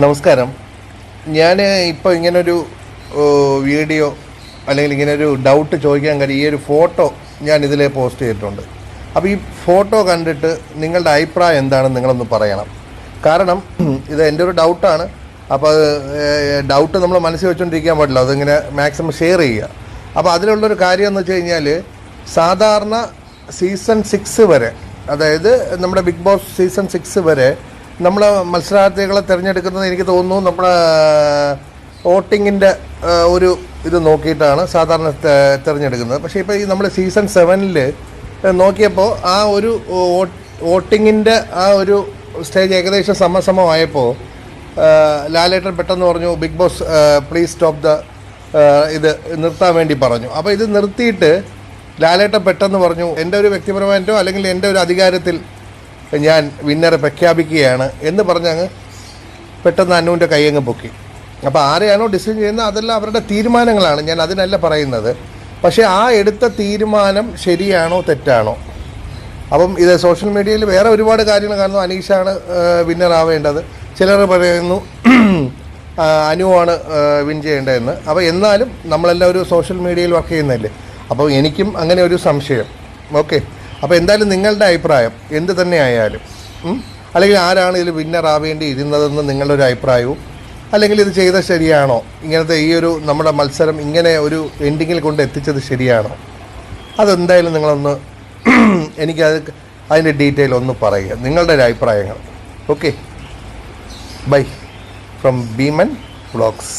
നമസ്കാരം. ഞാൻ ഇപ്പോൾ ഇങ്ങനൊരു വീഡിയോ അല്ലെങ്കിൽ ഇങ്ങനൊരു ഡൗട്ട് ചോദിക്കാൻ കാര്യം ഈ ഒരു ഫോട്ടോ ഞാൻ ഇതിൽ പോസ്റ്റ് ചെയ്തിട്ടുണ്ട്. അപ്പോൾ ഈ ഫോട്ടോ കണ്ടിട്ട് നിങ്ങളുടെ അഭിപ്രായം എന്താണെന്ന് നിങ്ങളൊന്ന് പറയണം. കാരണം ഇത് എൻ്റെ ഒരു ഡൗട്ടാണ്. അപ്പോൾ ഡൗട്ട് നമ്മൾ മനസ്സിൽ വെച്ചുകൊണ്ടിരിക്കാൻ പാടില്ല, അതിങ്ങനെ മാക്സിമം ഷെയർ ചെയ്യുക. അപ്പോൾ അതിലുള്ളൊരു കാര്യം എന്ന് വെച്ച് കഴിഞ്ഞാൽ, സാധാരണ സീസൺ 6 വരെ, അതായത് നമ്മുടെ ബിഗ് ബോസ് സീസൺ 6 വരെ നമ്മൾ മത്സരാർത്ഥികളെ തിരഞ്ഞെടുക്കുന്നത് എനിക്ക് തോന്നുന്നു നമ്മുടെ വോട്ടിങ്ങിൻ്റെ ഒരു ഇത് നോക്കിയിട്ടാണ് സാധാരണ തിരഞ്ഞെടുക്കുന്നത്. പക്ഷേ ഇപ്പോൾ ഈ നമ്മൾ സീസൺ 7 നോക്കിയപ്പോൾ ആ ഒരു വോട്ടിങ്ങിൻ്റെ ആ ഒരു സ്റ്റേജ് ഏകദേശം സമസമമായപ്പോൾ ലാലേട്ടൻ പെട്ടെന്ന് പറഞ്ഞു, Bigg Boss please stop the ഇത് നിർത്താൻ വേണ്ടി പറഞ്ഞു. അപ്പോൾ ഇത് നിർത്തിയിട്ട് ലാലേട്ടൻ പെട്ടെന്ന് പറഞ്ഞു, എൻ്റെ ഒരു വ്യക്തിപരമായിട്ടോ അല്ലെങ്കിൽ എൻ്റെ ഒരു അധികാരത്തിൽ ഞാൻ വിന്നറെ പ്രഖ്യാപിക്കുകയാണ് എന്ന് പറഞ്ഞങ്ങ് പെട്ടെന്ന് അനുവിൻ്റെ കൈയങ്ങ് പൊക്കി. അപ്പോൾ ആരെയാണോ ഡിസിഷൻ ചെയ്യുന്നത് അതെല്ലാം അവരുടെ തീരുമാനങ്ങളാണ്, ഞാൻ അതിനല്ല പറയുന്നത്. പക്ഷേ ആ എടുത്ത തീരുമാനം ശരിയാണോ തെറ്റാണോ? അപ്പം ഇത് സോഷ്യൽ മീഡിയയിൽ വേറെ ഒരുപാട് കാര്യങ്ങൾ കാണുന്നു. അനീഷാണ് വിന്നർ ആവേണ്ടത്, ചിലർ പറയുന്നു അനുവാണ് വിൻ ചെയ്യേണ്ടതെന്ന്. അപ്പോൾ എന്നാലും നമ്മളെല്ലാം ഒരു സോഷ്യൽ മീഡിയയിൽ വർക്ക് ചെയ്യുന്നതല്ലേ, അപ്പോൾ എനിക്കും അങ്ങനെ ഒരു സംശയം. ഓക്കെ, അപ്പോൾ എന്തായാലും നിങ്ങളുടെ അഭിപ്രായം എന്ത് തന്നെ ആയാലും, അല്ലെങ്കിൽ ആരാണ് ഇതിൽ വിന്നർ ആവേണ്ടി ഇരുന്നതെന്ന് നിങ്ങളുടെ ഒരു അഭിപ്രായവും, അല്ലെങ്കിൽ ഇത് ചെയ്തത് ശരിയാണോ, ഇങ്ങനത്തെ ഈ ഒരു നമ്മുടെ മത്സരം ഇങ്ങനെ ഒരു എൻഡിങ്ങിൽ കൊണ്ട് എത്തിച്ചത് ശരിയാണോ, അതെന്തായാലും നിങ്ങളൊന്ന് അതിൻ്റെ ഡീറ്റെയിൽ ഒന്ന് പറയുക, നിങ്ങളുടെ ഒരു അഭിപ്രായങ്ങൾ. Okay, bye from Bheeman vlogs.